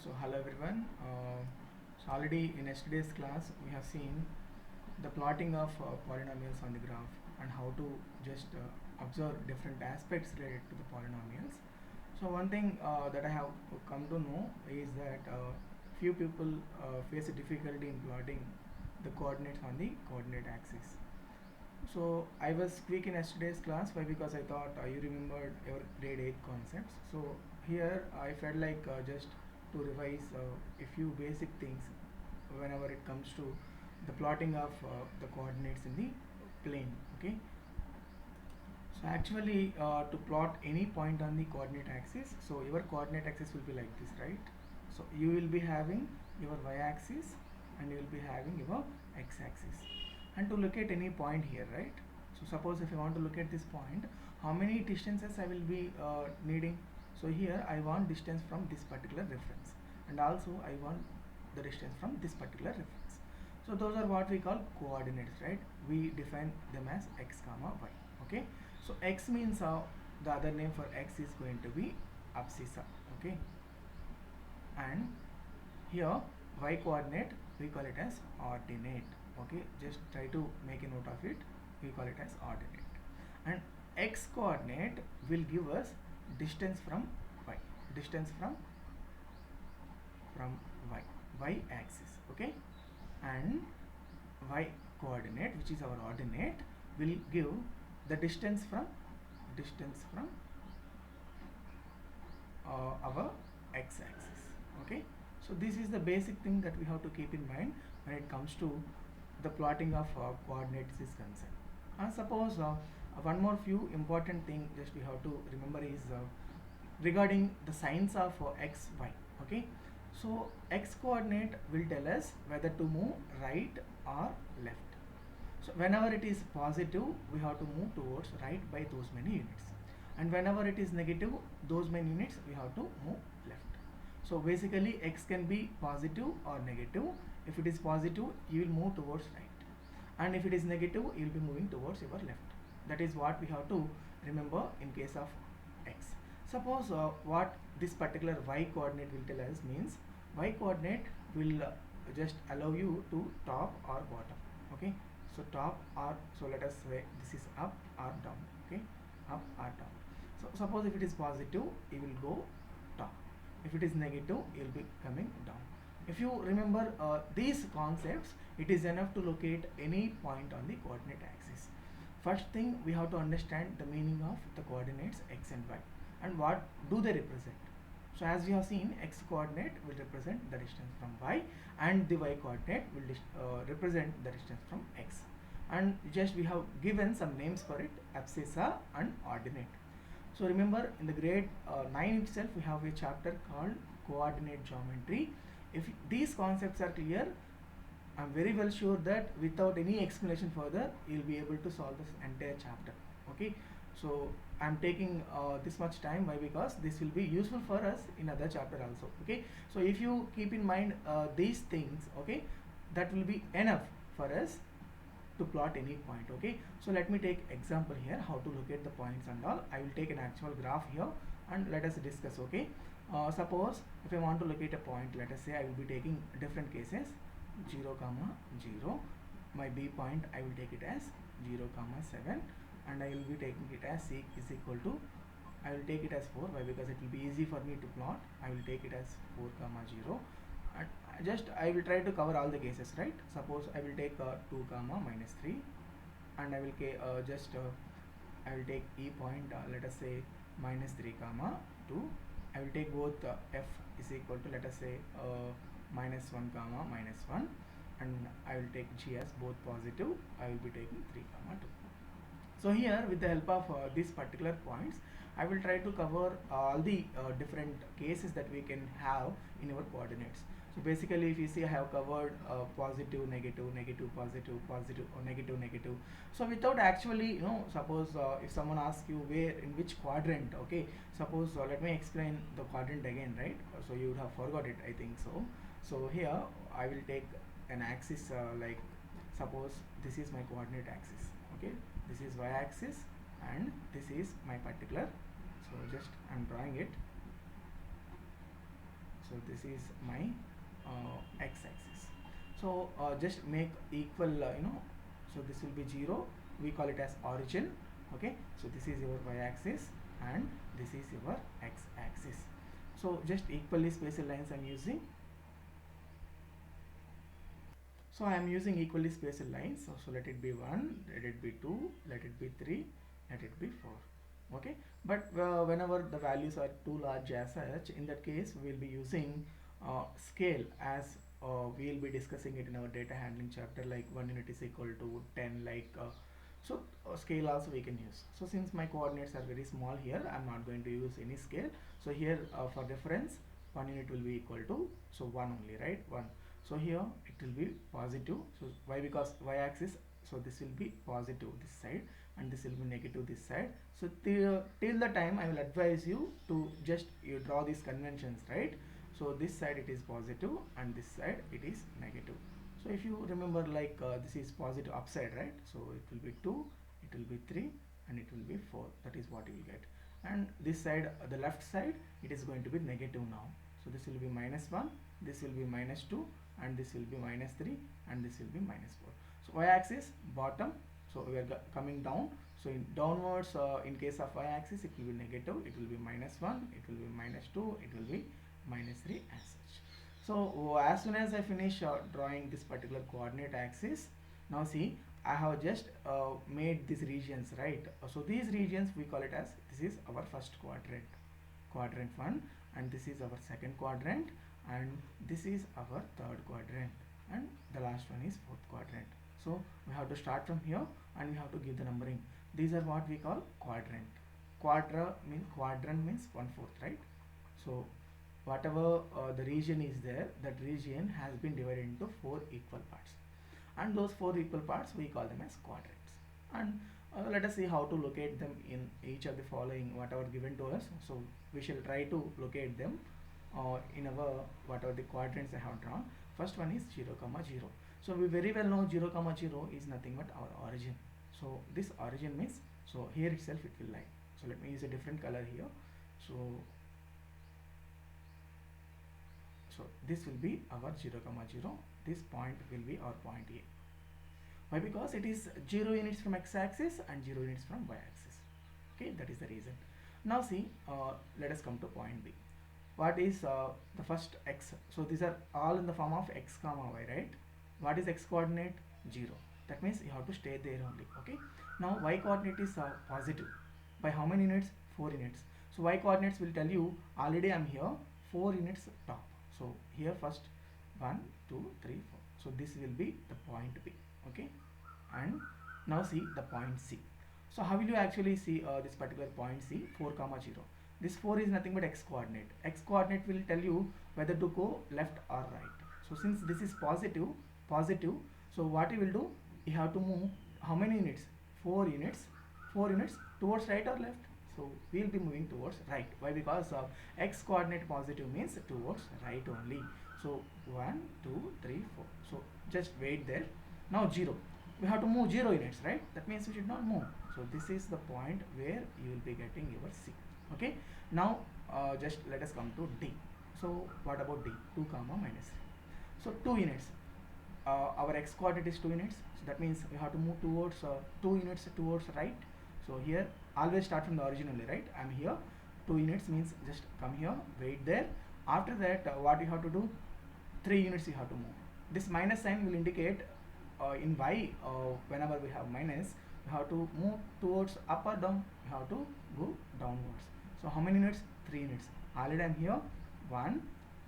So hello everyone. Already in yesterday's class we have seen the plotting of polynomials on the graph and how to just observe different aspects related to the polynomials. So one thing that I have come to know is that few people face a difficulty in plotting the coordinates on the coordinate axis. So I was quick in yesterday's class. Why? Because I thought you remembered your grade 8 concepts. So here I felt like just to revise a few basic things whenever it comes to the plotting of the coordinates in the plane. Okay. So actually to plot any point on the coordinate axis, so your coordinate axis will be like this, right? So you will be having your y-axis and you will be having your x-axis, and to locate any point here, right? So suppose if I want to look at this point, how many distances I will be needing? So here I want distance from this particular reference, and also I want the distance from this particular reference. So those are what we call coordinates, right? We define them as x comma y. Okay. So x means the other name for x is going to be abscissa. Okay. And here y coordinate we call it as ordinate. Okay, just try to make a note of it. We call it as ordinate. And x coordinate will give us distance from y, distance from y axis. Okay. And y coordinate, which is our ordinate, will give the distance from our x axis. Okay. So this is the basic thing that we have to keep in mind when it comes to the plotting of coordinates is concerned. Suppose one more few important thing just we have to remember is regarding the signs of x, y. Okay. So x coordinate will tell us whether to move right or left. So whenever it is positive, we have to move towards right by those many units, and whenever it is negative, those many units we have to move left. So basically x can be positive or negative. If it is positive, you will move towards right, and if it is negative, you will be moving towards your left. That is what we have to remember in case of x. Suppose what this particular y coordinate will tell us means y coordinate will just allow you to top or bottom. Okay. So top or, so let us say this is up or down. Okay. Up or down. So suppose if it is positive, you will go top. If it is negative, you will be coming down. If you remember these concepts, it is enough to locate any point on the coordinate axis. First thing, we have to understand the meaning of the coordinates x and y and what do they represent. So as we have seen, x coordinate will represent the distance from y, and the y coordinate will represent the distance from x. And just we have given some names for it: abscissa and ordinate. So remember, in the grade 9 itself, we have a chapter called coordinate geometry. If these concepts are clear, I'm very well sure that without any explanation further, you'll be able to solve this entire chapter. Okay. So I'm taking this much time. Why? Because this will be useful for us in other chapter also. Okay. So if you keep in mind these things, okay, that will be enough for us to plot any point. Okay. So let me take example here how to locate the points and all. I will take an actual graph here and let us discuss. Okay. Suppose if I want to locate a point, let us say I will be taking different cases: 0, 0. My B point I will take it as 0, 7, and I will be taking it as C is equal to, I will take it as 4. Why? Because it will be easy for me to plot. I will take it as 4, 0, and just I will try to cover all the cases, right? Suppose I will take 2, -3, and I will I will take E point, let us say -3, 2. I will take both F is equal to, let us say -1, -1, and I will take G as both positive. I will be taking 3, 2. So here, with the help of these particular points, I will try to cover all the different cases that we can have in our coordinates. So basically, if you see, I have covered positive, negative, negative, positive, positive, or negative, negative. So without actually, suppose if someone asks you where, in which quadrant, okay, suppose let me explain the quadrant again, right? So you would have forgot it, I think so. So here I will take an axis like, suppose this is my coordinate axis. Okay, this is y axis and this is my particular, so just I'm drawing it. So So this is my x-axis. So just make equal, so this will be 0. We call it as origin. Okay, so this is your y-axis and this is your x-axis. So just equally spaced lines I'm using. So I am using equally spaced lines. So let it be 1, let it be 2, let it be 3, let it be 4. Okay, but whenever the values are too large as such, in that case we will be using scale, as we will be discussing it in our data handling chapter, like 1 unit is equal to 10, like scale also we can use. So since my coordinates are very small here, I'm not going to use any scale. So here for reference, 1 unit will be equal to, so 1 only, right? 1. So here it will be positive. So why? Because y-axis, so this will be positive this side and this will be negative this side. So till the time I will advise you to just you draw these conventions, right? So this side it is positive and this side it is negative. So if you remember, like this is positive upside, right? So it will be 2, it will be 3 and it will be 4. That is what you will get. And this side, the left side, it is going to be negative now. So this will be -1, this will be -2 and this will be -3 and this will be -4. So y-axis bottom, so we are coming down. So in downwards, in case of y-axis, it will be negative, it will be -1, it will be -2, it will be -3 as such. So as soon as I finish drawing this particular coordinate axis, now see, I have just made these regions, right? So these regions we call it as, this is our first quadrant, quadrant 1, and this is our second quadrant, and this is our third quadrant, and the last one is fourth quadrant. So we have to start from here and we have to give the numbering. These are what we call quadrant. Quadrant means 1/4, right? So whatever the region is there, that region has been divided into 4 equal parts, and those 4 equal parts we call them as quadrants. And let us see how to locate them in each of the following whatever given to us. So we shall try to locate them in our whatever the quadrants I have drawn. First one is 0, 0. So we very well know 0, 0 is nothing but our origin. So this origin means, so here itself it will lie. So let me use a different color here. So this will be our 0, 0. This point will be our point A. Why? Because it is 0 units from x-axis and 0 units from y-axis. Okay, that is the reason. Now see, let us come to point B. What is the first x? So these are all in the form of x comma y, right? What is x coordinate? 0. That means you have to stay there only. Okay. Now y coordinate is positive. By how many units? 4 units. So y coordinates will tell you, already I am here 4 units top. So here first 1, 2, 3, 4. So this will be the point B. Okay. And now see the point C. So how will you actually see this particular point C? 4, 0. This 4 is nothing but x coordinate. X coordinate will tell you whether to go left or right. So since this is positive, so what you will do? You have to move how many units? 4 units. 4 units towards right or left? So we will be moving towards right. Why? Because x coordinate positive means towards right only. So 1, 2, 3, 4. So just wait there. Now 0. We have to move 0 units, right? That means we should not move. So this is the point where you will be getting your C. Okay. Now just let us come to D. So what about D? 2, -3. So 2 units. Our x coordinate is 2 units. So that means we have to move towards 2 units towards right. So here always start from the origin only, right? I'm here. 2 units means just come here, wait there. After that, what you have to do? 3 units you have to move. This minus sign will indicate in y, whenever we have minus, we have to move towards up or down. We have to go downwards. So how many units? 3 units. Already I'm here. 1,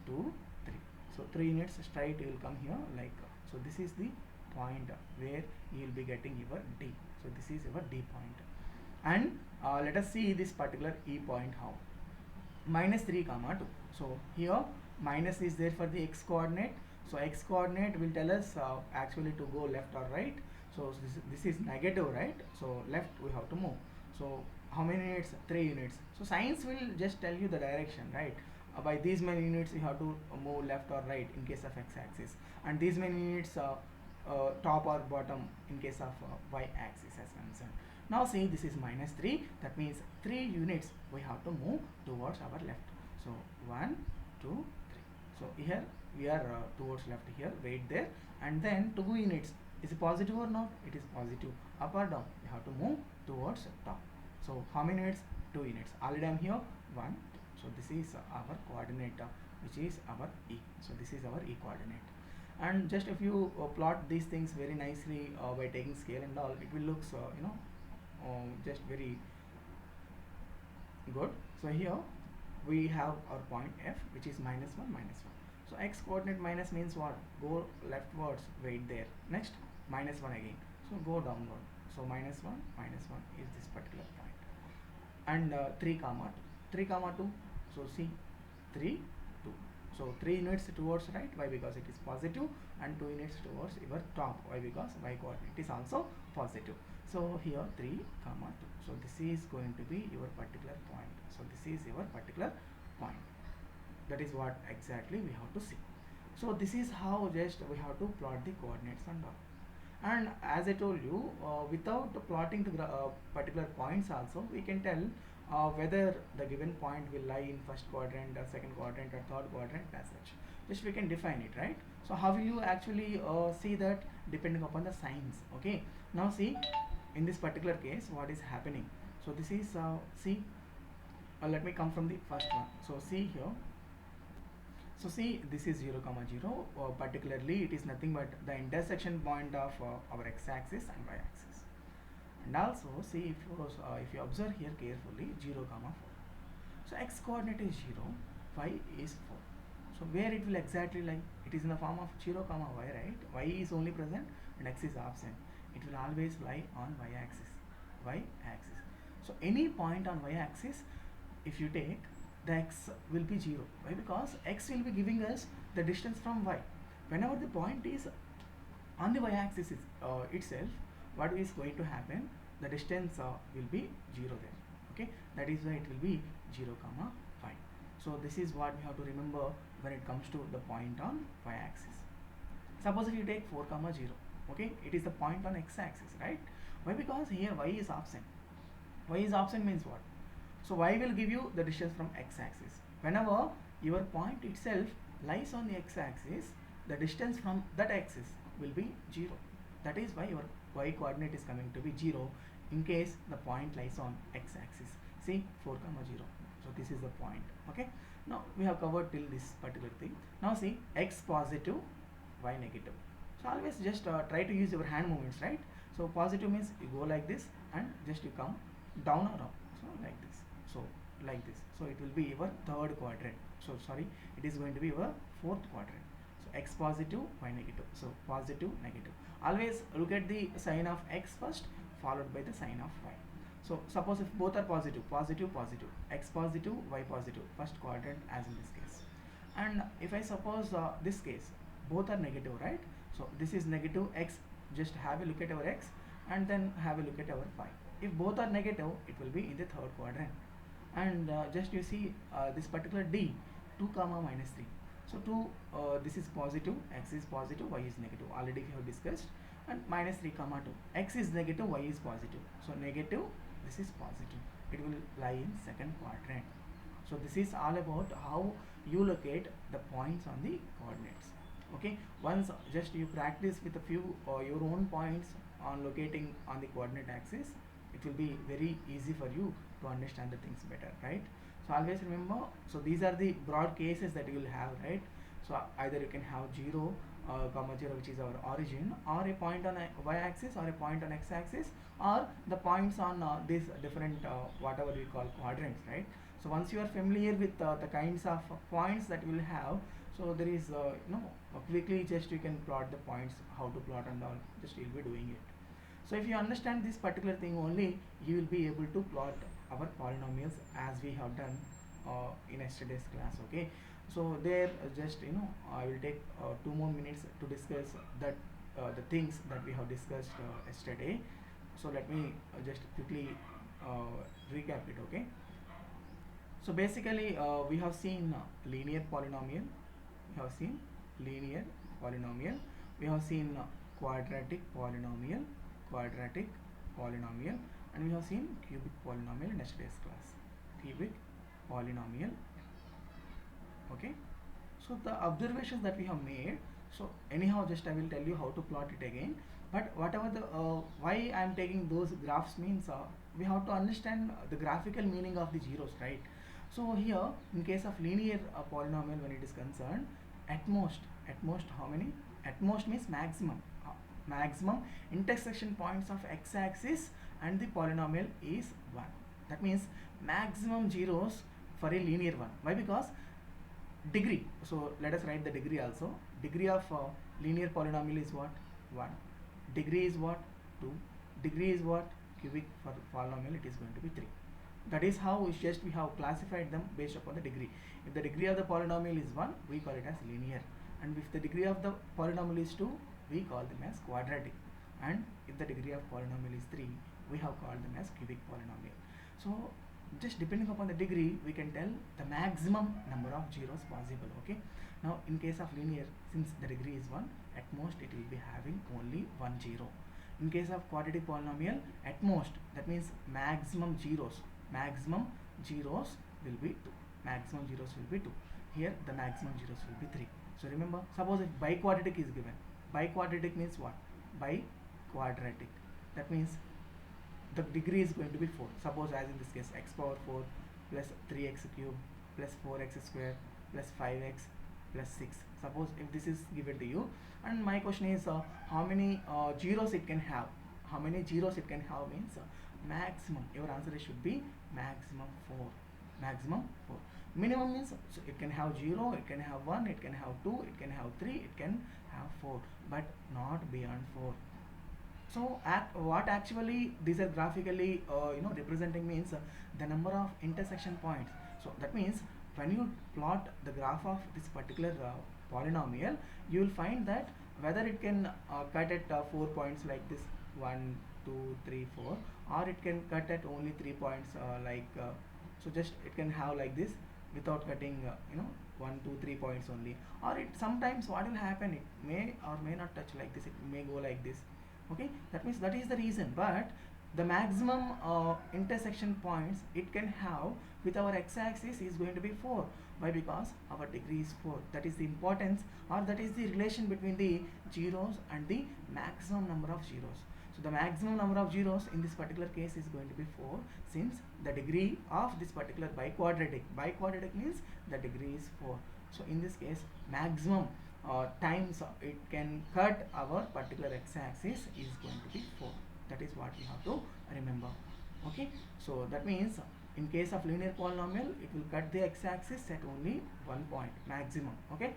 2, 3. So 3 units straight you will come here like so. This is the point where you will be getting your D. So this is your D point. And let us see this particular E point how. -3, 2. So here minus is there for the x coordinate. So x coordinate will tell us actually to go left or right. So this is negative, right? So left we have to move. So how many units? 3 units. So science will just tell you the direction, right? By these many units you have to move left or right in case of x-axis, and these many units top or bottom in case of y-axis as concerned. Now see, this is -3. That means 3 units we have to move towards our left. So 1, 2, 3. So here we are towards left here, wait there, and then 2 units. Is it positive or not? It is positive. Up or down? You have to move towards top. So how many units? 2 units. Already I am here 1. So this is our coordinate, which is our E. So this is our E coordinate. And just if you plot these things very nicely by taking scale and all, it will look just very good. So here we have our point F, which is -1, -1. So x coordinate minus means what? Go leftwards, wait there. Next -1 again. So go downward. So -1, -1 is this particular point. And 3 comma 2. 3 comma 2. So see 3, 2. So 3 units towards right. Why? Because it is positive, and 2 units towards your top. Why? Because y coordinate is also positive. So here 3 comma 2. So this is going to be your particular point. So this is your particular point. That is what exactly we have to see. So this is how just we have to plot the coordinates and all. And as I told you, without plotting the particular points also, we can tell whether the given point will lie in first quadrant or second quadrant or third quadrant as such. Just we can define it, right? So how will you actually see that? Depending upon the signs. Okay, now see in this particular case what is happening. So this is see, let me come from the first one. So see here. So see, this is 0 comma 0. Particularly it is nothing but the intersection point of our x-axis and y-axis. And also see, if you observe here carefully, 0 comma 4. So x coordinate is 0, y is 4. So where it will exactly lie? It is in the form of 0 comma y, right? Y is only present and x is absent. It will always lie on y-axis. Y-axis. So any point on y-axis, if you take, the x will be 0. Why? Because x will be giving us the distance from y. Whenever the point is on the y-axis itself, what is going to happen? The distance will be 0 there. Okay, that is why it will be 0 comma 5. So this is what we have to remember when it comes to the point on y-axis. Suppose if you take 4 comma 0, okay, it is the point on x-axis, right? Why? Because here y is absent. Y is absent means what? So y will give you the distance from x-axis. Whenever your point itself lies on the x-axis, the distance from that axis will be 0. That is why your y coordinate is coming to be 0 in case the point lies on x-axis. See 4 comma 0. So this is the point. Okay. Now we have covered till this particular thing. Now see x positive, y negative. So always just try to use your hand movements, right? So positive means you go like this and just you come down or up. So like this. So like this. So it will be your third quadrant. So sorry, it is going to be your fourth quadrant. So x positive, y negative. So positive, negative. Always look at the sign of x first, followed by the sign of y. So suppose if both are positive, positive, positive, x positive, y positive, first quadrant as in this case. And if I suppose this case, both are negative, right? So this is negative x, just have a look at our x and then have a look at our y. If both are negative, it will be in the third quadrant. And just you see this particular d, 2 comma minus 3. So 2, this is positive, x is positive, y is negative, already we have discussed. And minus 3 comma 2, x is negative, y is positive. So negative, this is positive, it will lie in second quadrant. So this is all about how you locate the points on the coordinates. Okay, once just you practice with a few your own points on locating on the coordinate axis, it will be very easy for you to understand the things better, right? So always remember, so these are the broad cases that you will have, right? So either you can have 0 comma 0, which is our origin, or a point on a y-axis, or a point on x-axis, or the points on these different whatever we call quadrants, right? So once you are familiar with the kinds of points that you will have, so there is quickly just you can plot the points, how to plot and all, just you'll be doing it. So if you understand this particular thing only, you will be able to plot our polynomials as we have done in yesterday's class. Okay, so there just I will take 2 more minutes to discuss that the things that we have discussed yesterday. So let me just quickly recap it. Okay, so basically we have seen linear polynomial, we have seen linear polynomial, we have seen quadratic polynomial, and we have seen cubic polynomial in yesterday's class. Cubic polynomial. Okay, So the observations that we have made, so anyhow just I will tell you how to plot it again, but whatever the why I am taking those graphs means we have to understand the graphical meaning of the zeros, right? So here in case of linear polynomial, when it is concerned, at most how many, at most means maximum, maximum intersection points of x-axis and the polynomial is 1. That means maximum zeros for a linear one. Why? Because degree, so let us write the degree also. Degree of linear polynomial is what? 1. Degree is what? 2. Degree is what? Cubic. For polynomial it is going to be 3. That is how we have classified them based upon the degree. If the degree of the polynomial is 1, we call it as linear, and if the degree of the polynomial is 2, we call them as quadratic, and if the degree of polynomial is 3, we have called them as cubic polynomial. So just depending upon the degree, we can tell the maximum number of zeros possible. Okay, now in case of linear, since the degree is 1, at most it will be having only 1 zero. In case of quadratic polynomial, at most, that means maximum zeros will be 2. Maximum zeros will be 2. Here the maximum zeros will be 3. So remember, suppose if biquadratic is given, biquadratic means what? Biquadratic, that means the degree is going to be 4. Suppose as in this case, x power 4 plus 3x cube plus 4x square plus 5x plus 6. Suppose if this is given to you, and my question is how many zeros it can have. How many zeros it can have means maximum. Your answer should be maximum 4. Maximum 4. Minimum means, so it can have 0, it can have 1, it can have 2, it can have 3, it can have 4, but not beyond 4. So what actually these are graphically representing means the number of intersection points. So that means when you plot the graph of this particular polynomial, you will find that whether it can cut at 4 points like this, 1 2 3 4, or it can cut at only 3 points so just it can have like this without cutting 1 2 3 points only, or it sometimes what will happen, it may or may not touch like this, it may go like this. Okay, that means that is the reason, but the maximum intersection points it can have with our x-axis is going to be 4. Why? Because our degree is 4. That is the importance, or that is the relation between the zeros and the maximum number of zeros. So the maximum number of zeros in this particular case is going to be 4, since the degree of this particular biquadratic means the degree is 4. So in this case, maximum times it can cut our particular x-axis is going to be 4. That is what we have to remember. Okay, so that means in case of linear polynomial, it will cut the x-axis at only 1 point maximum. Okay,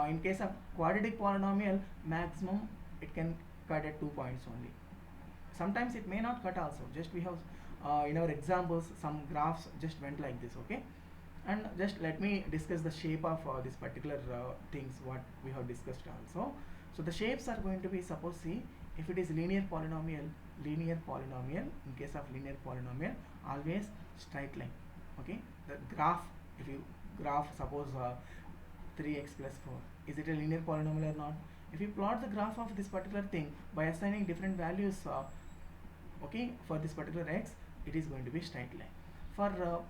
in case of quadratic polynomial, maximum it can cut at 2 points only. Sometimes it may not cut also. Just we have in our examples some graphs just went like this. Okay, and just let me discuss the shape of this particular things what we have discussed also. So the shapes are going to be, suppose see, if it is linear polynomial, in case of linear polynomial, always straight line. Okay, the graph, if you graph suppose 3x plus 4, is it a linear polynomial or not? If you plot the graph of this particular thing by assigning different values okay, for this particular x, it is going to be straight line. For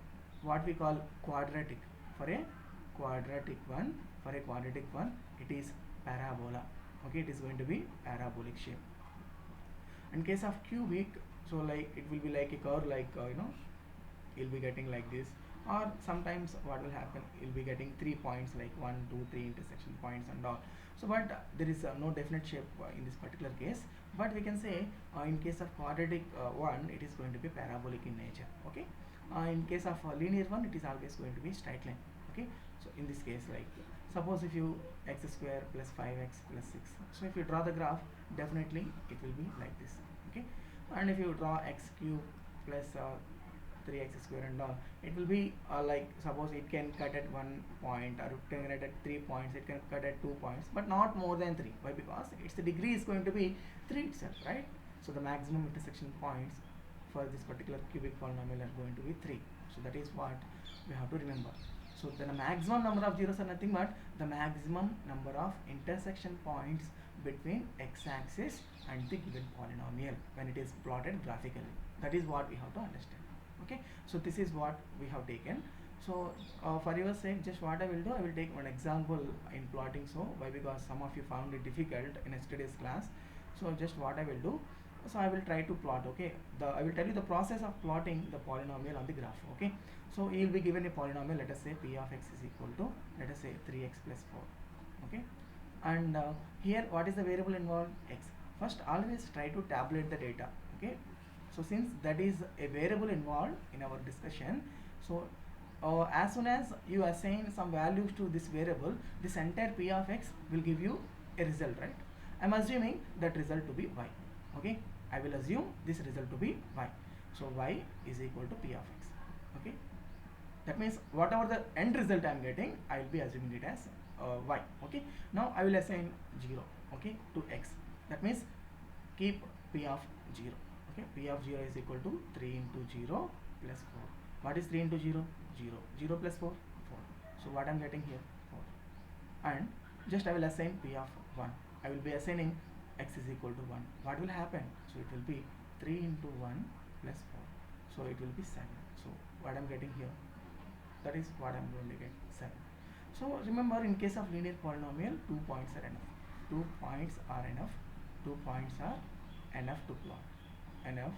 what we call quadratic, for a quadratic one, it is parabola. Okay, it is going to be parabolic shape. In case of cubic, so like it will be like a curve, like you'll be getting like this, or sometimes what will happen, you'll be getting 3 points like 1 2 3 intersection points and all. So but there is no definite shape in this particular case, but we can say in case of quadratic one, it is going to be parabolic in nature. Okay, in case of linear one, it is always going to be straight line. Okay, so in this case, like suppose if you x square plus 5x plus 6, so if you draw the graph, definitely it will be like this. Okay, and if you draw x cube plus 3x square and all, it will be like suppose it can cut at 1 point, or it can cut at 3 points, it can cut at 2 points, but not more than 3. Why? Because its degree is going to be 3 itself, right? So the maximum intersection points for this particular cubic polynomial are going to be 3. So that is what we have to remember. So the maximum number of zeros are nothing but the maximum number of intersection points between x-axis and the given polynomial when it is plotted graphically. That is what we have to understand. Okay, so this is what we have taken. So for your sake, just what I will do, I will take one example in plotting. So why? Because some of you found it difficult in yesterday's class. So just what I will do, so I will try to plot. Okay, I will tell you the process of plotting the polynomial on the graph. Okay, so you will be given a polynomial. Let us say p of x is equal to, let us say 3x plus 4. Okay, and here what is the variable involved? X. First, always try to tabulate the data. Okay, so since that is a variable involved in our discussion, so as soon as you assign some values to this variable, this entire p of x will give you a result, right? I'm assuming that result to be y. Okay, I will assume this result to be y. So y is equal to p of x. Okay, that means whatever the end result I am getting, I will be assuming it as y. Okay, now I will assign 0, okay, to x. That means keep p of 0. Okay, p of 0 is equal to 3 into 0 plus 4. What is 3 into 0? 0. 0 plus 4? 4. So what I am getting here? 4. And just I will assign p of 1. I will be assigning x is equal to 1. What will happen? So it will be 3 into 1 plus 4. So it will be 7. So what I am getting here? That is what I am going to get, 7. So remember, in case of linear polynomial, 2 points are enough. 2 points are enough. 2 points are enough to plot. Enough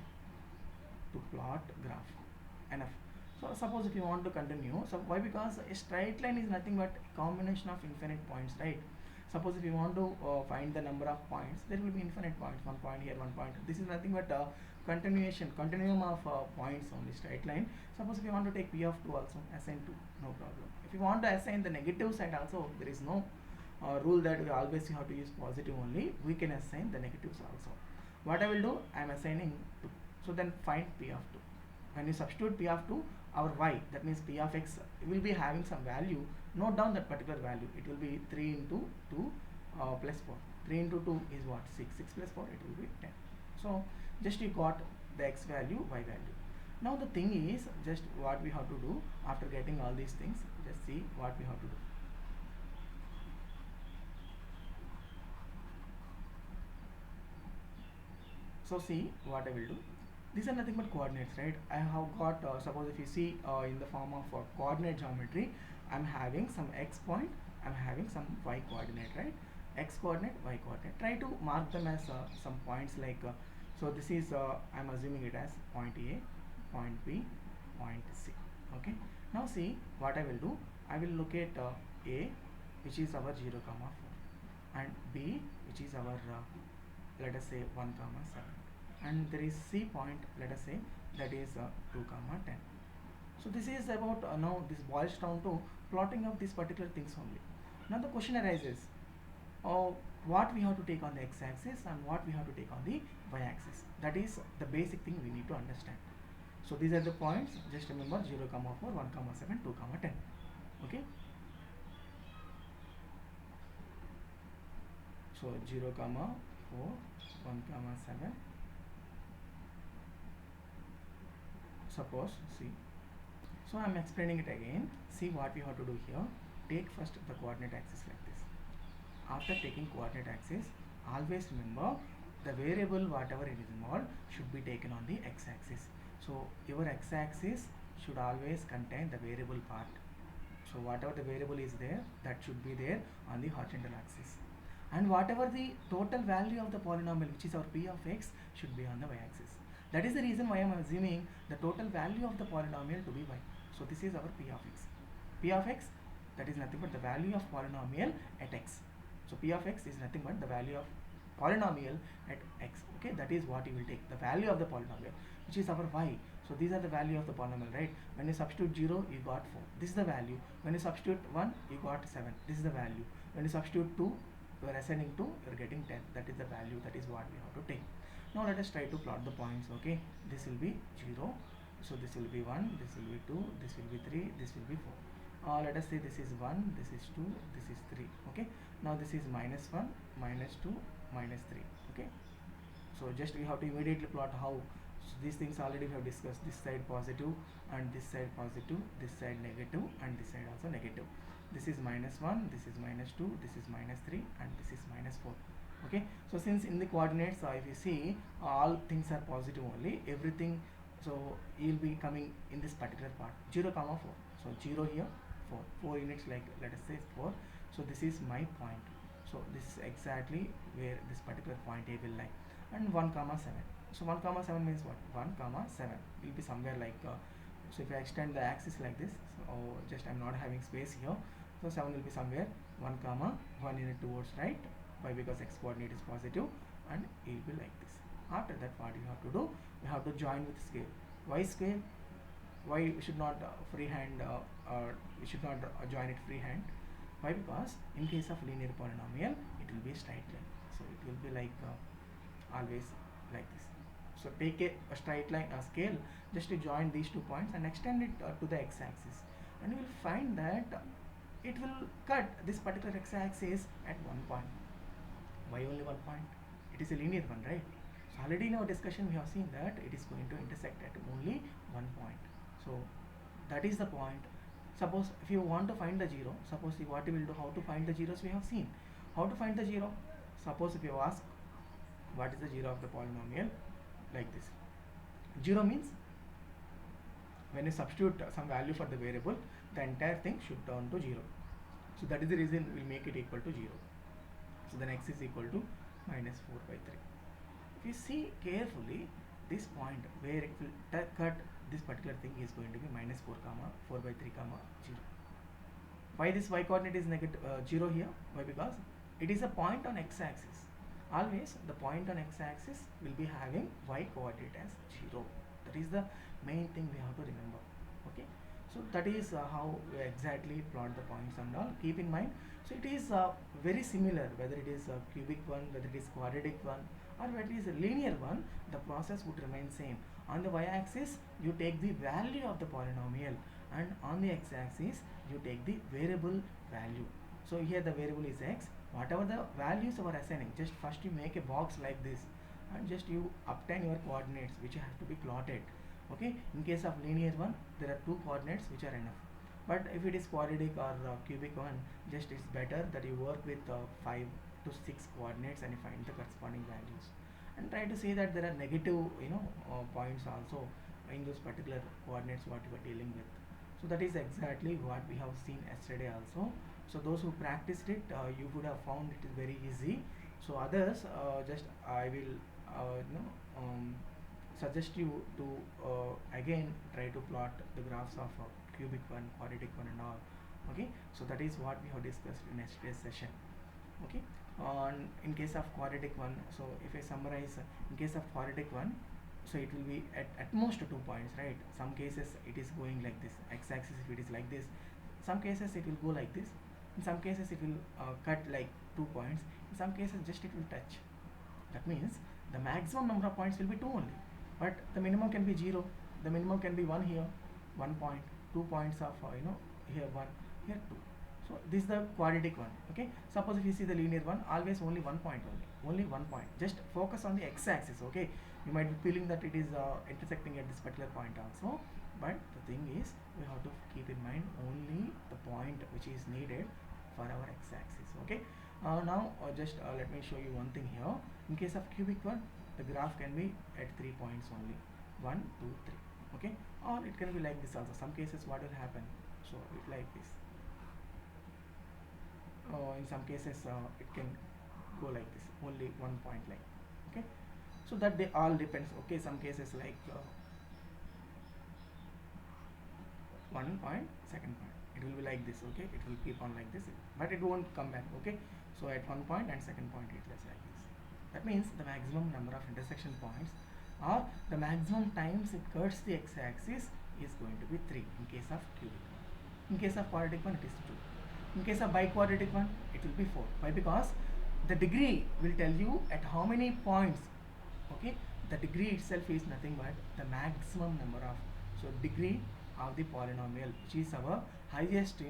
to plot graph. Enough. So suppose if you want to continue, so why? Because a straight line is nothing but a combination of infinite points, right? Suppose if you want to find the number of points, there will be infinite points. 1 point here, 1 point. This is nothing but continuum of points on the straight line. Suppose if you want to take p of 2 also, assign 2, no problem. If you want to assign the negative side also, there is no rule that we always you have to use positive only. We can assign the negatives also. What I will do, I am assigning 2. So then find p of 2. When you substitute p of 2, our y, that means p of x, will be having some value. Note down that particular value. It will be 3 into 2 plus 4. 3 into 2 is what? 6. 6 plus 4, it will be 10. So just you got the x value, y value. Now the thing is, just what we have to do after getting all these things, just see what we have to do. So see what I will do. These are nothing but coordinates, right? I have got, suppose if you see in the form of coordinate geometry, I'm having some x point, I'm having some y coordinate, right? X coordinate, y coordinate. Try to mark them as some points like, so this is, I'm assuming it as point A, point B, point C. Okay. Now see what I will do. I will locate A, which is our 0, 4, and B, which is our, let us say 1, 7. And there is C point, let us say that is 2, 10. So this is about now this boils down to plotting of these particular things only. Now the question arises, what we have to take on the x-axis and what we have to take on the y-axis. That is the basic thing we need to understand. So these are the points. Just remember 0, 4, 1, 7, 2, 10. Okay. So 0, 4, 1, 7. Suppose, see, so I am explaining it again. See what we have to do here. Take first the coordinate axis like this. After taking coordinate axis, always remember the variable whatever it is involved should be taken on the x-axis. So your x-axis should always contain the variable part. So whatever the variable is there, that should be there on the horizontal axis. And whatever the total value of the polynomial, which is our p of x, should be on the y-axis. That is the reason why I am assuming the total value of the polynomial to be y. So this is our p of x. P of x, that is nothing but the value of polynomial at x. So p of x is nothing but the value of polynomial at x. Okay, that is what you will take, the value of the polynomial, which is our y. So these are the value of the polynomial, right? When you substitute 0, you got 4. This is the value. When you substitute 1, you got 7. This is the value. When you substitute 2, you are assigning 2, you are getting 10. That is the value. That is what we have to take. Now let us try to plot the points. Okay, this will be 0, so this will be 1, this will be 2, this will be 3, this will be 4. Let us say this is 1, this is 2, this is 3. Okay, now this is -1, -2, -3. Okay, so just we have to immediately plot how. So these things already we have discussed. This side positive and this side positive, this side negative and this side also negative. This is -1, this is -2, this is -3 and this is -4. Okay, so since in the coordinates, if you see all things are positive only, everything, so you'll be coming in this particular part 0, 4. So 0 here, 4 units, like let us say 4. So this is my point. So this is exactly where this particular point A will lie. And 1 comma 7. So 1 comma 7 means what? 1 comma 7 will be somewhere like so if I extend the axis like this, so just I'm not having space here, so 7 will be somewhere 1 comma 1 unit towards right. Why? Because x coordinate is positive, and it will be like this. After that, what you have to do? You have to join with scale. Why scale? Why we should not freehand or we should not join it freehand? Why? Because in case of linear polynomial, it will be straight line. So it will be like always like this. So take a straight line, a scale, just to join these 2 points and extend it to the x-axis, and you will find that it will cut this particular x-axis at 1 point. Why only 1 point? It is a linear one, right? So already in our discussion we have seen that it is going to intersect at only 1 point. So that is the point. Suppose if you want to find the 0, suppose what you will do, how to find the zeros we have seen. How to find the 0? Suppose if you ask what is the 0 of the polynomial, like this. 0 means when you substitute some value for the variable, the entire thing should turn to 0. So that is the reason we will make it equal to 0. So then x is equal to minus 4 by 3. If you see carefully, this point where it will cut this particular thing is going to be minus 4 comma 4 by 3 comma 0. Why this y coordinate is negative 0 here? Why? Because it is a point on x-axis. Always the point on x-axis will be having y coordinate as 0. That is the main thing we have to remember. Okay, so that is how we exactly plot the points and all. Keep in mind, so it is very similar whether it is a cubic one, whether it is quadratic one, or whether it is a linear one. The process would remain same. On the y-axis you take the value of the polynomial, and on the x-axis you take the variable value. So here the variable is x. Whatever the values you are assigning, just first you make a box like this, and just you obtain your coordinates which have to be plotted. Okay, in case of linear one, there are 2 coordinates which are enough. But if it is quadratic or cubic one, just it's better that you work with 5 to 6 coordinates and you find the corresponding values, and try to see that there are negative points also in those particular coordinates what you are dealing with. So that is exactly what we have seen yesterday also. So those who practiced it, you would have found it is very easy. So others, just I will suggest you to again try to plot the graphs of cubic one, quadratic one, and all. Okay, so that is what we have discussed in yesterday's session. Okay, in case of quadratic one, so if I summarize, in case of quadratic one, so it will be at most 2 points, right? Some cases it is going like this, x-axis if it is like this, some cases it will go like this, in some cases it will cut like 2 points, in some cases just it will touch. That means the maximum number of points will be 2 only, but the minimum can be 0, the minimum can be 1 here, 1 point, 2 points of here 1, here 2. So this is the quadratic one. Okay, suppose if you see the linear one, always only 1 point, only 1 point. Just focus on the x-axis. Okay, you might be feeling that it is intersecting at this particular point also, but the thing is we have to keep in mind only the point which is needed for our x-axis. Okay, now just let me show you one thing here. In case of cubic one, the graph can be at 3 points only, 1 2 3. Okay, or it can be like this also. Some cases what will happen, so it like this. In some cases it can go like this, only 1 point like. Okay, so that they all depends. Okay, some cases like 1 point, second point, it will be like this. Okay, it will keep on like this, but it won't come back. Okay, so at 1 point and second point it is like this. That means the maximum number of intersection points, or the maximum times it cuts the x-axis, is going to be 3 in case of cubic one. In case of quadratic one, it is 2. In case of biquadratic one, it will be 4. Why? Because the degree will tell you at how many points. Okay, the degree itself is nothing but the maximum number of, so degree of the polynomial, which is our highest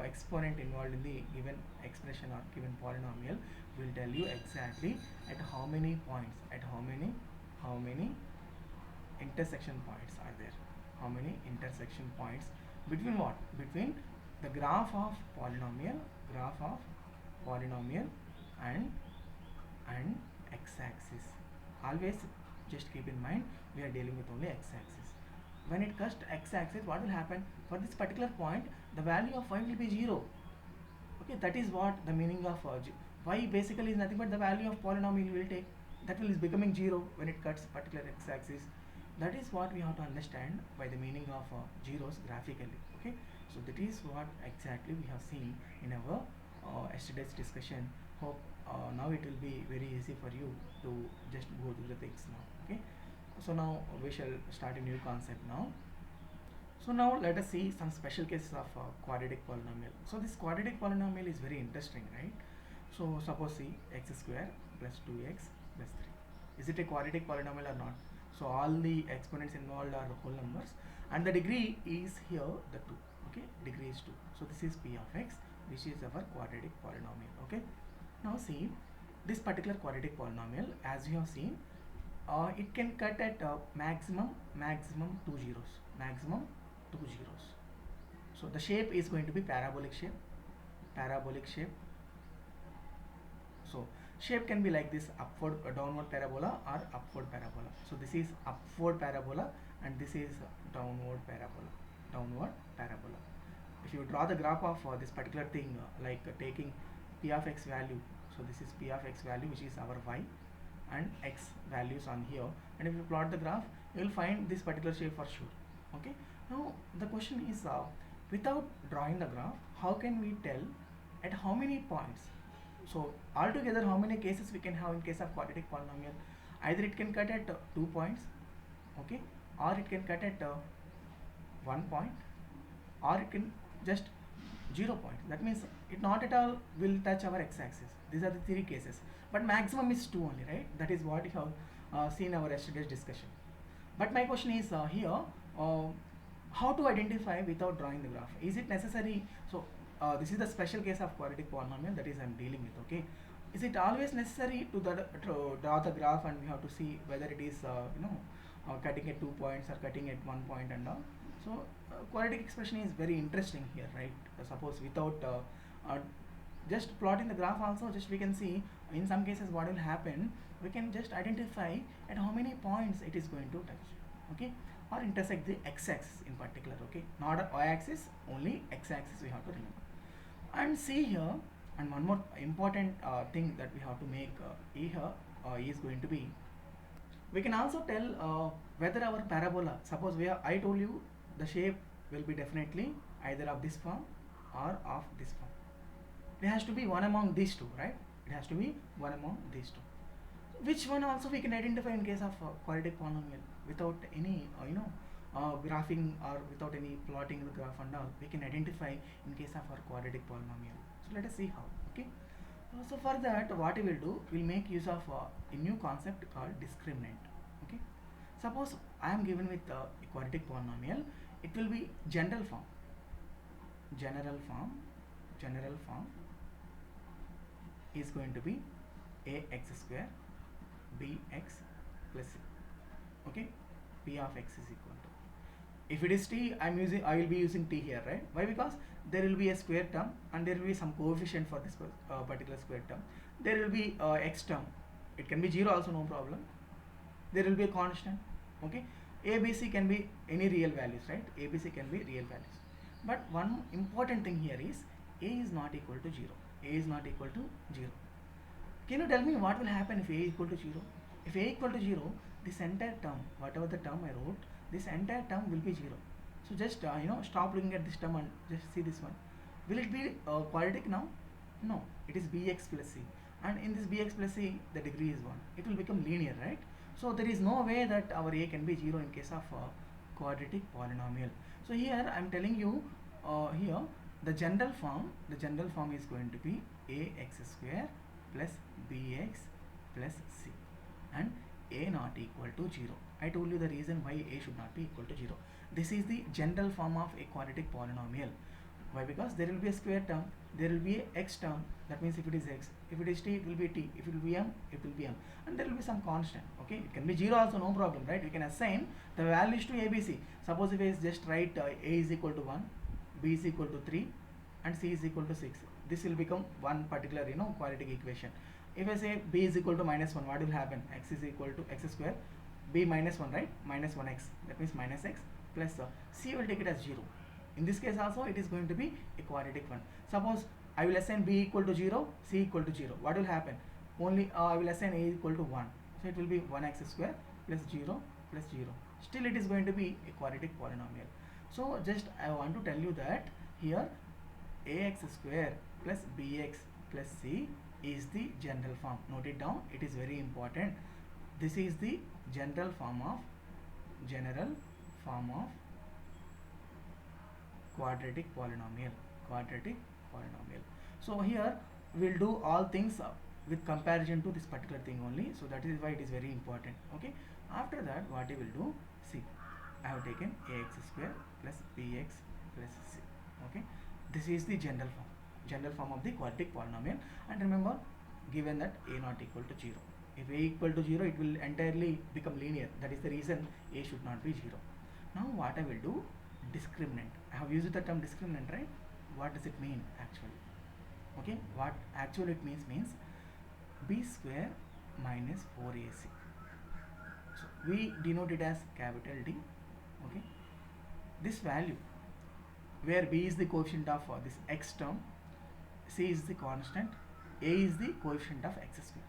exponent involved in the given expression or given polynomial, will tell you exactly at how many points, at how many intersection points are there, how many intersection points between what, between the graph of polynomial and x-axis. Always just keep in mind we are dealing with only x-axis. when it cuts x-axis, what will happen? For this particular point, the value of y will be 0. Okay, that is what the meaning of y basically is nothing but the value of polynomial will take, that will is becoming 0 when it cuts particular x-axis. That is what we have to understand by the meaning of zeros graphically. Okay, so that is what exactly we have seen in our yesterday's discussion. Hope now it will be very easy for you to just go through the things now. Okay, so now we shall start a new concept now. So now let us see some special cases of quadratic polynomial. So this quadratic polynomial is very interesting, right? So suppose see x square plus 2x plus 3. Is it a quadratic polynomial or not? So all the exponents involved are whole numbers and the degree is here the 2. Okay, degree is 2. So this is p of x, which is our quadratic polynomial. Okay, now see this particular quadratic polynomial, as you have seen, it can cut at maximum 2 zeros, maximum 2 zeros. So the shape is going to be parabolic shape. So shape can be like this, upward downward parabola or upward parabola. So this is upward parabola and this is downward parabola. If you draw the graph of this particular thing, like taking p of x value, so this is p of x value, which is our y, and x values on here, and if you plot the graph, you will find this particular shape for sure. Okay, now the question is, without drawing the graph, how can we tell at how many points? So altogether, how many cases we can have in case of quadratic polynomial? Either it can cut at 2 points, okay, or it can cut at 1 point, or it can just 0 points. That means it not at all will touch our x-axis. These are the 3 cases, but maximum is 2 only, right? That is what you have seen our yesterday's discussion. But my question is here, how to identify without drawing the graph? Is it necessary? So this is the special case of quadratic polynomial that is I am dealing with. Okay, is it always necessary to draw the graph and we have to see whether it is cutting at 2 points or cutting at 1 point and all? So quadratic expression is very interesting here, right? Suppose without just plotting the graph also, just we can see in some cases what will happen, we can just identify at how many points it is going to touch, okay, or intersect the x-axis in particular. Okay, not y-axis, only x-axis we have to remember. And see here, and one more important thing that we have to make here is going to be, we can also tell whether our parabola, suppose I told you the shape will be definitely either of this form or of this form. It has to be one among these two, right? It has to be one among these two. Which one also we can identify in case of quadratic polynomial without any graphing or without any plotting the graph and all, we can identify in case of our quadratic polynomial. So let us see how. Okay, so for that what we will do, we will make use of a new concept called discriminant. Okay, suppose I am given with a quadratic polynomial, it will be general form is going to be ax square bx plus c. Okay, p of x is equal to, if it is t, I will be using t here, right? Why? Because there will be a square term and there will be some coefficient for this particular square term. There will be x term, it can be 0 also, no problem. There will be a constant. Okay, ABC can be any real values, right? ABC can be real values. But one important thing here is a is not equal to 0. A is not equal to 0. Can you tell me what will happen if a is equal to 0? If a equal to 0, this entire term, whatever the term I wrote, this entire term will be 0. So just stop looking at this term and just see this one. Will it be quadratic now? No, it is bx plus c, and in this bx plus c the degree is 1. It will become linear, right? So there is no way that our a can be 0 in case of quadratic polynomial. So here I am telling you here the general form is going to be ax square plus bx plus c, and a not equal to 0. I told you the reason why a should not be equal to 0. This is the general form of a quadratic polynomial. Why? Because there will be a square term, there will be a x term, that means if it is x, if it is t, it will be t, if it will be m, it will be m, and there will be some constant. Okay, it can be 0 also, no problem, right? We can assign the values to ABC. Suppose if I just write a is equal to 1, b is equal to 3, and c is equal to 6, this will become one particular quadratic equation. If I say b is equal to minus 1, what will happen? X is equal to x square, b minus 1, right? Minus 1x, that means minus x, plus c will take it as 0. In this case also it is going to be a quadratic one. Suppose I will assign b equal to 0, c equal to 0. What will happen? Only I will assign a equal to 1. So it will be 1x square plus 0 plus 0. Still it is going to be a quadratic polynomial. So just I want to tell you that here ax square plus bx plus c is the general form. Note it down, it is very important. This is the general form of quadratic polynomial. So here we'll do all things with comparison to this particular thing only, so that is why it is very important. Okay, after that what you will do, see, I have taken ax square plus bx plus c. Okay, this is the general form of the quadratic polynomial. And remember, given that a not equal to 0, if a equal to 0 it will entirely become linear. That is the reason a should not be 0. Now what I will do, discriminant. I have used the term discriminant, right? What does it mean actually? Okay, what actually it means b square minus 4ac. So we denote it as capital D. Okay, this value where b is the coefficient of this x term, c is the constant, a is the coefficient of x square.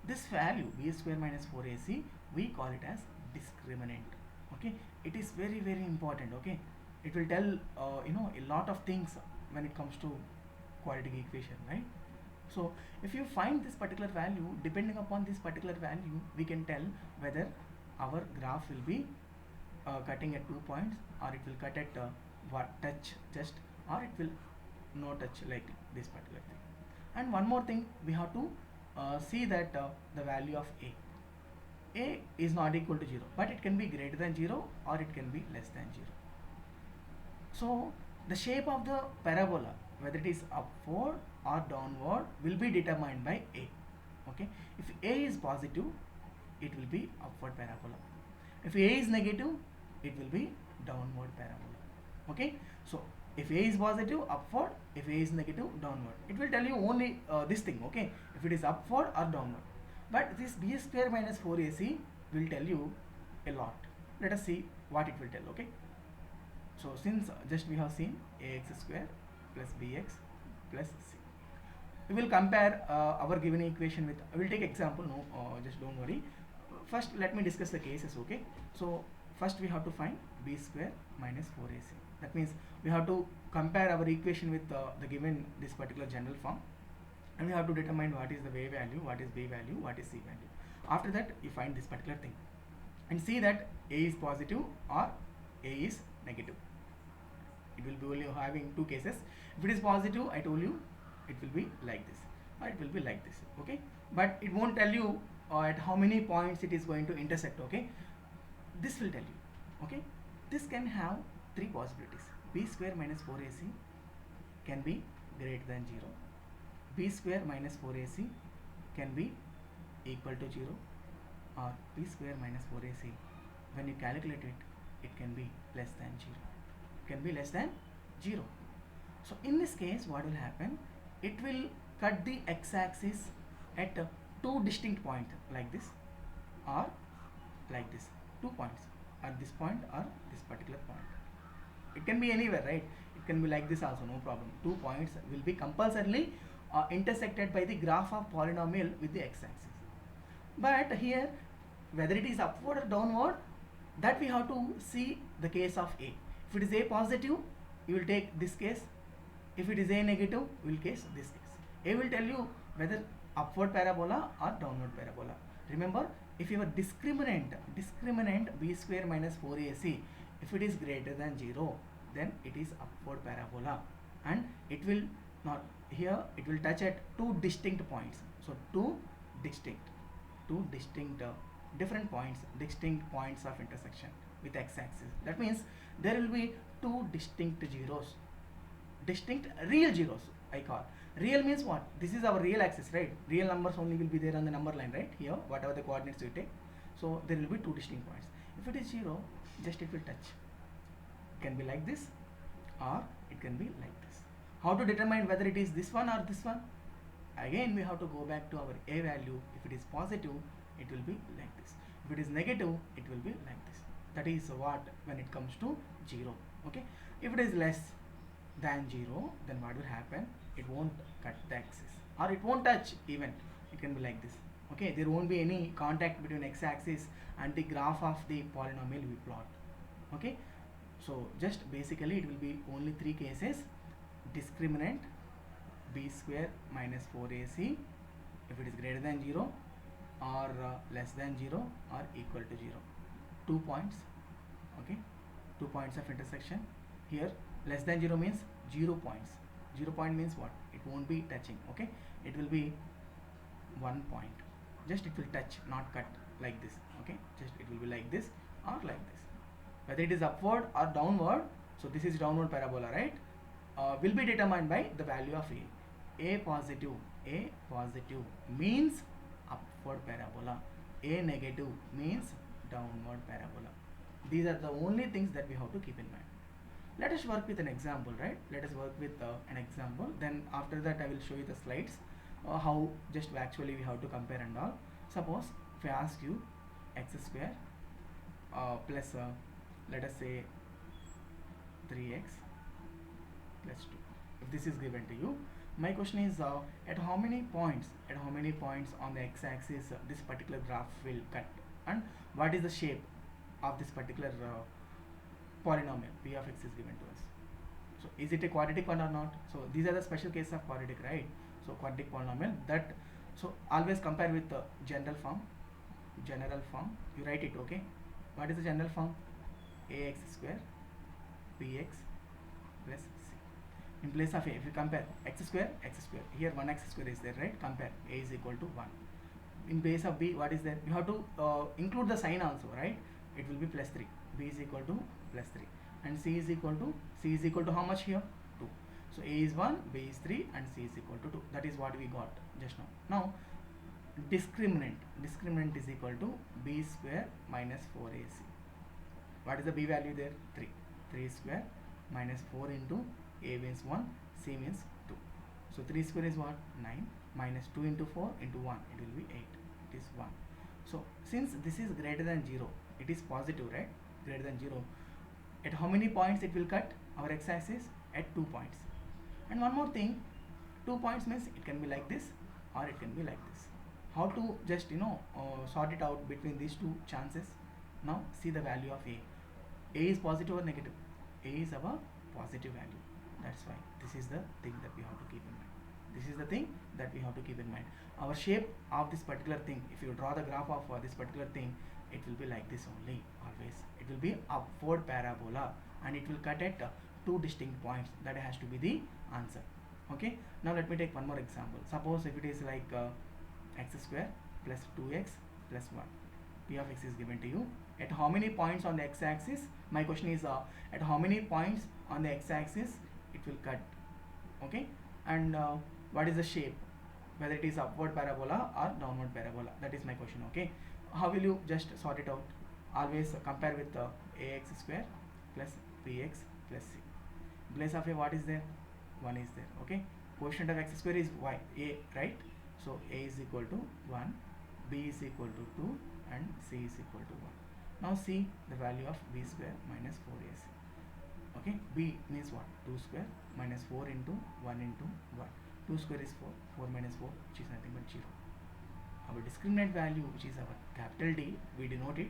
This value b square minus 4ac, we call it as discriminant. Okay, it is very important. Okay, it will tell a lot of things when it comes to quadratic equation, right? So if you find this particular value, depending upon this particular value, we can tell whether our graph will be cutting at 2 points, or it will cut at touch just, or it will no touch, like this particular thing. And one more thing, we have to see that the value of a is not equal to 0, but it can be greater than 0 or it can be less than 0. So the shape of the parabola, whether it is upward or downward, will be determined by a. Okay, if a is positive, it will be upward parabola. If a is negative, it will be downward parabola. Okay, so if a is positive, upward; if a is negative, downward. It will tell you only this thing. Okay, if it is upward or downward. But this b square minus 4ac will tell you a lot. Let us see what it will tell. Okay, so since just we have seen ax square plus bx plus c, we will compare our given equation with, I will take example, just don't worry. First let me discuss the cases. Okay, so first we have to find b square minus 4ac. That means we have to compare our equation with the given this particular general form, and we have to determine what is the a value, what is b value, what is c value. After that you find this particular thing and see that a is positive or a is negative. It will be only having two cases. If it is positive, I told you it will be like this, or it will be like this. Okay, but it won't tell you at how many points it is going to intersect. Okay, this will tell you. Okay, this can have three possibilities. B square minus 4ac can be greater than 0. B square minus 4ac can be equal to 0, or B square minus 4ac, when you calculate it, it can be less than 0. It can be less than 0. So in this case, what will happen? It will cut the x-axis at two distinct points, like this or like this. 2 points, at this point or this particular point. It can be anywhere, right? It can be like this also, no problem. 2 points will be compulsorily intersected by the graph of polynomial with the x-axis. But here, whether it is upward or downward, that we have to see the case of a. If it is a positive, you will take this case. If it is a negative, we will case this case. A will tell you whether upward parabola or downward parabola. Remember, if your discriminant b square minus 4ac, if it is greater than 0, then it is upward parabola, and it will not, here it will touch at two distinct points. So two distinct different points, distinct points of intersection with x-axis. That means there will be two distinct zeros, distinct real zeros. I call real means what? This is our real axis, right? Real numbers only will be there on the number line, right? Here, whatever the coordinates you take. So there will be two distinct points. If it is 0, just it will touch. It can be like this, or it can be like this. How to determine whether it is this one or this one? Again, we have to go back to our a value. If it is positive, it will be like this. If it is negative, it will be like this. That is what when it comes to 0. Okay, if it is less than 0, then what will happen? It won't cut the axis, or it won't touch even. It can be like this. Okay, there won't be any contact between x-axis and the graph of the polynomial we plot. Okay, so just basically it will be only three cases: discriminant b square minus 4ac if it is greater than 0, or less than 0, or equal to 0. 2 points. Okay, 2 points of intersection. Here less than 0 means 0 points. 0 point means what? It won't be touching. Okay, it will be 1 point. Just it will touch, not cut, like this. Okay, just it will be like this or like this. Whether it is upward or downward, so this is downward parabola, right? Will be determined by the value of a positive means upward parabola, a negative means downward parabola. These are the only things that we have to keep in mind. Let us work with an example, right? Let us work with an example. Then after that I will show you the slides, how just actually we have to compare and all. Suppose if I ask you x square plus let us say 3x plus 2. If this is given to you, my question is at how many points on the x-axis this particular graph will cut, and what is the shape of this particular polynomial p of x is given to us. So is it a quadratic one or not? So these are the special cases of quadratic, right? So quadratic polynomial, that, so always compare with the general form. You write it. Okay, what is the general form? Ax square bx plus c. In place of a, if you compare x square, here 1x square is there, right? Compare a is equal to 1. In place of b, what is there? You have to include the sign also, right? It will be plus 3. B is equal to plus 3, and c is equal to how much here? 2. So a is 1, b is 3, and c is equal to 2. That is what we got just now. Now discriminant is equal to b square minus 4ac. What is the b value there? 3. 3 square minus 4 into a means 1, c means 2. So 3 square is what? 9, minus 2 into 4 into 1, it will be 8. It is 1. So since this is greater than 0, it is positive, right? Greater than 0. At how many points it will cut our x-axis? At 2 points. And one more thing, 2 points means it can be like this or it can be like this. How to just sort it out between these two chances? Now see the value of a. A is positive or negative? A is our positive value. That's why this is the thing that we have to keep in mind. Our shape of this particular thing, if you draw the graph of this particular thing, it will be like this only, always. It will be upward parabola, and it will cut at two distinct points. That has to be the answer. Okay, now let me take one more example. Suppose if it is like x square plus 2x plus 1. P of x is given to you. At how many points on the x-axis? My question is at how many points on the x-axis it will cut. Okay, and what is the shape? Whether it is upward parabola or downward parabola. That is my question. Okay, how will you just sort it out? Always compare with ax square plus bx plus c. In place of a, what is there? 1 is there. Okay, quotient of x square is y, a, right? So a is equal to 1, b is equal to 2, and c is equal to 1. Now see the value of b square minus 4ac. Okay, b means what? 2 square minus 4 into 1 into 1. 2 square is 4, 4 minus 4, which is nothing but 0. Our discriminant value, which is our capital D, we denote it,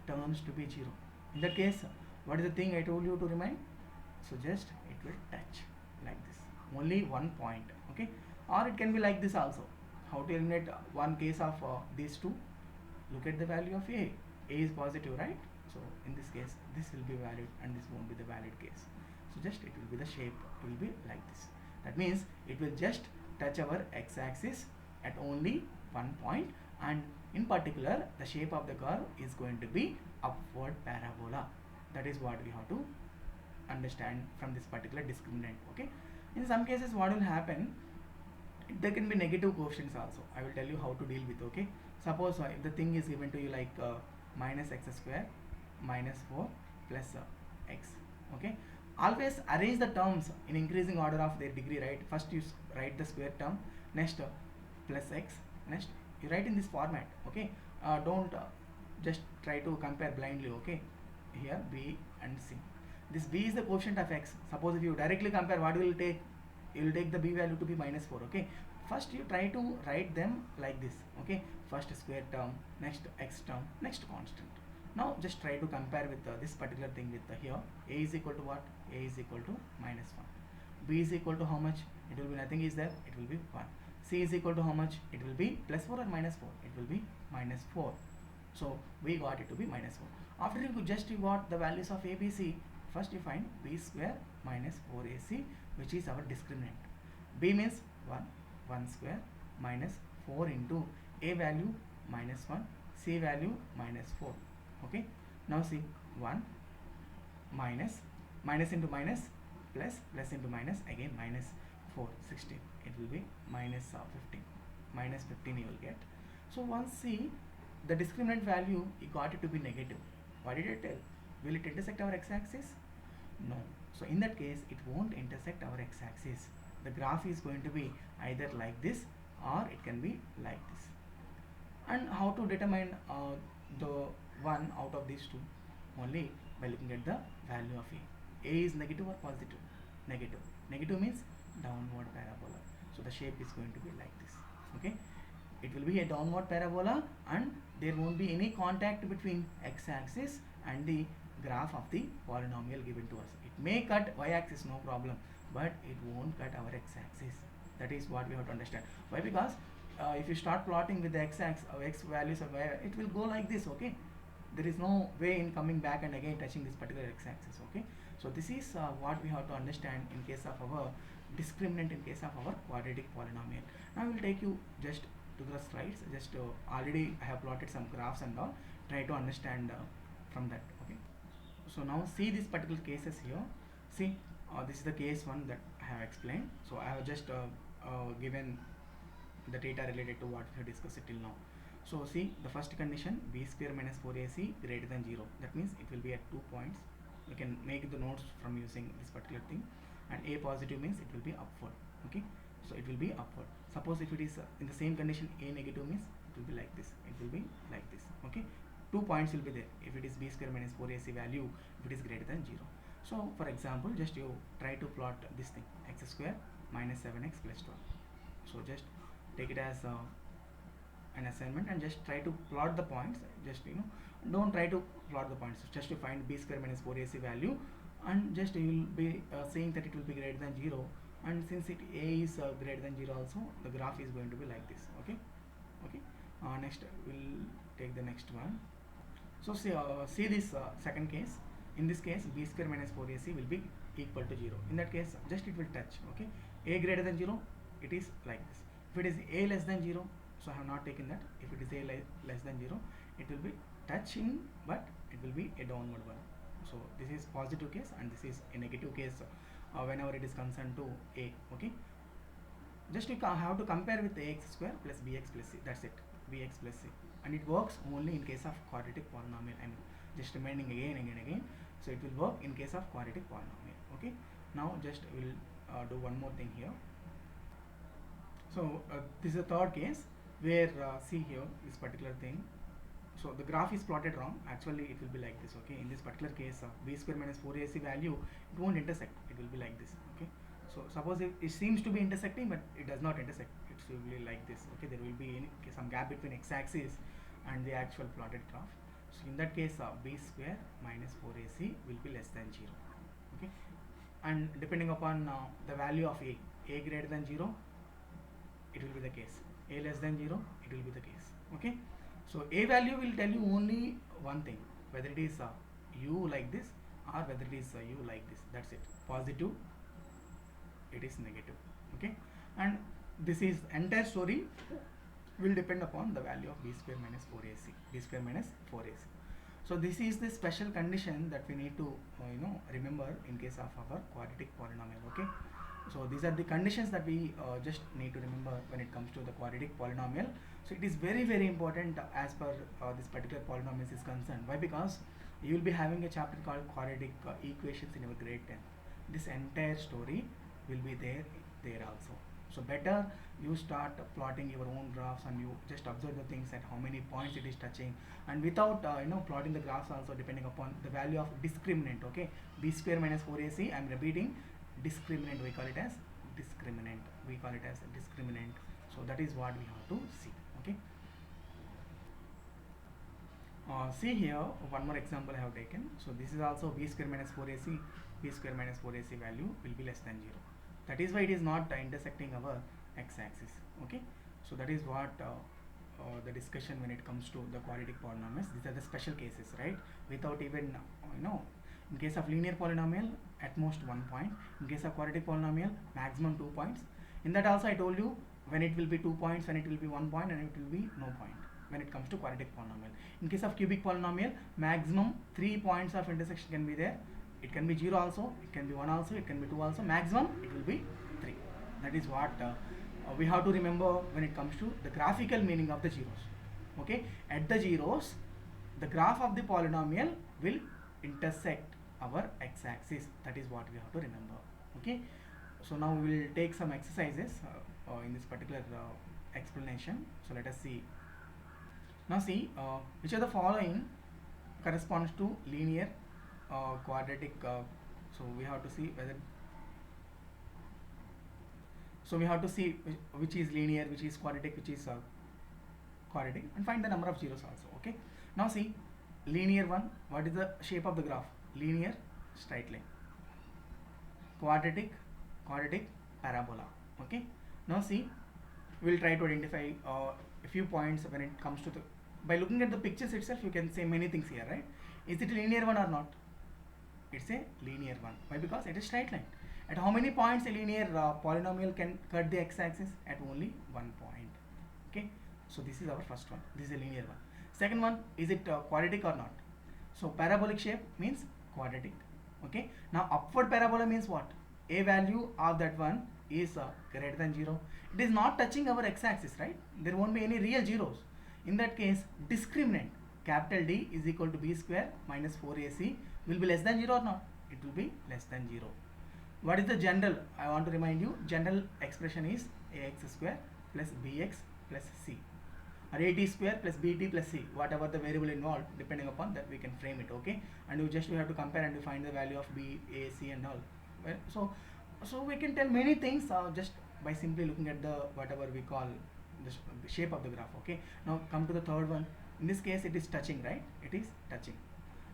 turns to be 0. In that case, what is the thing I told you to remind? So just it will touch like this, only 1 point. Okay, or it can be like this also. How to eliminate one case of these two? Look at the value of a. A is positive, right? So in this case, this will be valid and this won't be the valid case. So just it will be the shape, it will be like this. That means it will just touch our x-axis at only 1 point, and in particular the shape of the curve is going to be upward parabola. That is what we have to understand from this particular discriminant. Okay, in some cases what will happen, there can be negative coefficients also. I will tell you how to deal with. Okay, suppose if the thing is given to you like minus x square minus 4 plus x. Okay, always arrange the terms in increasing order of their degree, right? First you write the square term, next plus x, next you write in this format. Okay, don't just try to compare blindly. Okay, here b and c. This b is the quotient of x. Suppose if you directly compare, what you will take? You will take the b value to be minus 4. Okay, first you try to write them like this. Okay, first square term, next x term, next constant. Now just try to compare with this particular thing with here. A is equal to what? A is equal to minus 1. B is equal to how much? It will be nothing is there. It will be 1. C is equal to how much? It will be plus 4 or minus 4. It will be minus 4. So we got it to be minus 4. After you got the values of A, B, C. First you find B square minus 4AC, which is our discriminant. B means 1 square minus 4 into A value minus 1, C value minus 4. Okay, now see 1 minus into minus plus into minus, again minus 4, 16. It will be minus 15. Minus 15 you will get. So once see the discriminant value, you got it to be negative. What did it tell? Will it intersect our x-axis? No. So in that case, it won't intersect our x-axis. The graph is going to be either like this or it can be like this. And how to determine the one out of these two? Only by looking at the value of A. A is negative or positive? Negative. Negative means downward parabola. So the shape is going to be like this. Okay. It will be a downward parabola and there won't be any contact between x-axis and the graph of the polynomial given to us. It may cut y-axis, no problem, but it won't cut our x-axis. That is what we have to understand. Why? Because if you start plotting with the x-axis or x values of y, it will go like this. Okay, there is no way in coming back and again touching this particular x-axis. Okay, so this is what we have to understand in case of our discriminant, in case of our quadratic polynomial. Now I will take you just to the slides. Just already I have plotted some graphs and all. Try to understand from that. Okay, so now see these particular cases here. See, this is the case one that I have explained. So I have just given the data related to what we have discussed till now. So see the first condition, b square minus 4ac greater than 0. That means it will be at 2 points. We can make the notes from using this particular thing. And a positive means it will be upward. Okay, so it will be upward. Suppose if it is in the same condition, a negative means it will be like this. It will be like this. Okay, 2 points will be there if it is b square minus 4ac value, if it is greater than 0. So for example, just you try to plot this thing, x square minus 7x plus 12. So just take it as an assignment and just try to plot the points. Just don't try to plot the points, just to find b square minus 4ac value, and just you will be saying that it will be greater than 0, and since it a is greater than 0 also, the graph is going to be like this. Okay, next we'll take the next one. So see this second case. In this case, b square minus 4ac will be equal to 0. In that case, just it will touch. Okay, a greater than 0, it is like this. If it is a less than 0, so I have not taken that. If it is a less than 0, it will be touching, but it will be a downward one. So this is positive case and this is a negative case whenever it is concerned to a. Okay, just you have to compare with ax square plus bx plus c. That's it, bx plus c, and it works only in case of quadratic polynomial. I mean, just reminding again. So it will work in case of quadratic polynomial. Okay, now just we'll do one more thing here. So this is the third case where see here this particular thing. So the graph is plotted wrong. Actually it will be like this. Okay, in this particular case b square minus 4ac value, it won't intersect. It will be like this. Okay, so suppose it seems to be intersecting, but it does not intersect. It will be like this. Okay, there will be some gap between x-axis and the actual plotted graph. So in that case b square minus 4ac will be less than 0. Okay, and depending upon the value of a greater than 0, it will be the case. A less than 0, it will be the case. Okay, so a value will tell you only one thing, whether it is u like this or whether it is u like this. That's it. Positive, it is negative. Okay, and this is entire story will depend upon the value of b square minus 4ac, b square minus 4ac. So this is the special condition that we need to remember in case of our quadratic polynomial. Okay, so these are the conditions that we just need to remember when it comes to the quadratic polynomial. So it is very important as per this particular polynomials is concerned. Why? Because you will be having a chapter called quadratic equations in your grade 10. This entire story will be there also. So better you start plotting your own graphs and you just observe the things at how many points it is touching, and without plotting the graphs also depending upon the value of discriminant. Okay, b square minus 4ac, I'm repeating, discriminant, we call it as discriminant, we call it as discriminant. So that is what we have to see. Okay, see here one more example I have taken. So this is also b square minus 4ac, b square minus 4ac value will be less than 0. That is why it is not intersecting our x-axis. Okay, so that is what the discussion when it comes to the quadratic polynomials. These are the special cases, right? Without even in case of linear polynomial at most 1 point, in case of quadratic polynomial maximum 2 points. In that also I told you when it will be 2 points, when it will be 1 point, and it will be no point when it comes to quadratic polynomial. In case of cubic polynomial, maximum 3 points of intersection can be there. It can be 0 also, it can be 1 also, it can be 2 also. Maximum it will be 3. That is what we have to remember when it comes to the graphical meaning of the zeros. Okay, at the zeros, the graph of the polynomial will intersect our x-axis. That is what we have to remember. Okay, so now we will take some exercises in this particular explanation. So let us see. Now see which of the following corresponds to linear quadratic. So we have to see whether. So we have to see which is linear, which is quadratic, which is quadratic, and find the number of zeros also. Okay. Now see, linear one. What is the shape of the graph? Linear straight line. Quadratic parabola. Okay. Now see, we'll try to identify a few points when it comes to the. By looking at the pictures itself, you can say many things here, right? Is it a linear one or not? It's a linear one. Why? Because it is straight line. At how many points a linear polynomial can cut the x-axis? At only 1 point. Okay. So this is our first one. This is a linear one. Second one, is it quadratic or not? So parabolic shape means quadratic. Okay. Now upward parabola means what? A value of that one is greater than 0. It is not touching our x-axis, right? There won't be any real zeros. In that case, discriminant capital D is equal to b square minus 4ac will be less than 0 or not? It will be less than 0. What is the general? I want to remind you, general expression is ax square plus bx plus c, or at square plus bt plus c, whatever the variable involved, depending upon that we can frame it. Okay, and we have to compare and we find the value of b, a, c and all. Well, so we can tell many things just by simply looking at the whatever we call the shape of the graph. Okay, now come to the third one. In this case it is touching, right? It is touching.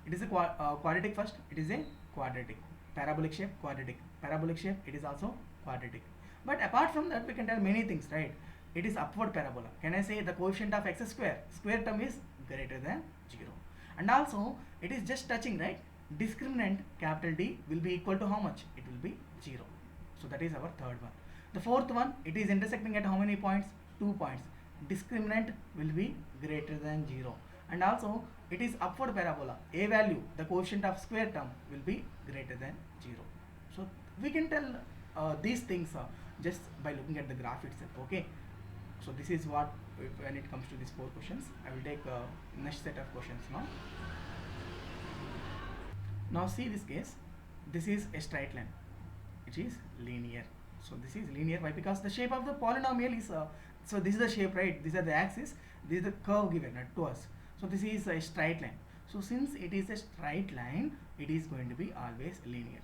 It is a quadratic first. It is a quadratic. Parabolic shape, quadratic. Parabolic shape, it is also quadratic. But apart from that, we can tell many things, right? It is upward parabola. Can I say the coefficient of x square? Square term is greater than 0. And also, it is just touching, right? Discriminant capital D will be equal to how much? It will be 0. So that is our third one. The fourth one, it is intersecting at how many points? 2 points. Discriminant will be greater than 0. And also, it is upward parabola. A value, the coefficient of square term will be greater than 0. So we can tell these things just by looking at the graph itself. Okay. So this is what when it comes to these 4 questions. I will take next set of questions now. Now see this case. This is a straight line. It is linear. So this is linear. Why? Because the shape of the polynomial is so this is the shape, right? These are the axis. This is the curve given to us. So this is a straight line. So since it is a straight line, it is going to be always linear.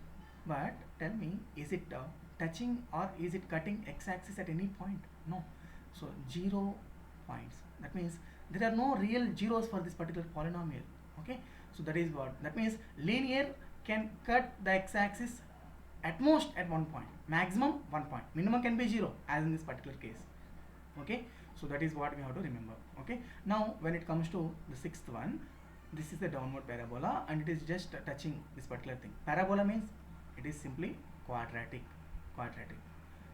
But tell me, is it touching or is it cutting x-axis at any point? No. So 0 points. That means there are no real zeros for this particular polynomial. Okay. So that is what. That means linear can cut the x-axis at most at 1 point. Maximum 1 point. Minimum can be 0 as in this particular case. Okay. So that is what we have to remember. Okay. Now when it comes to the sixth one, this is the downward parabola and it is just touching this particular thing. Parabola means it is simply quadratic.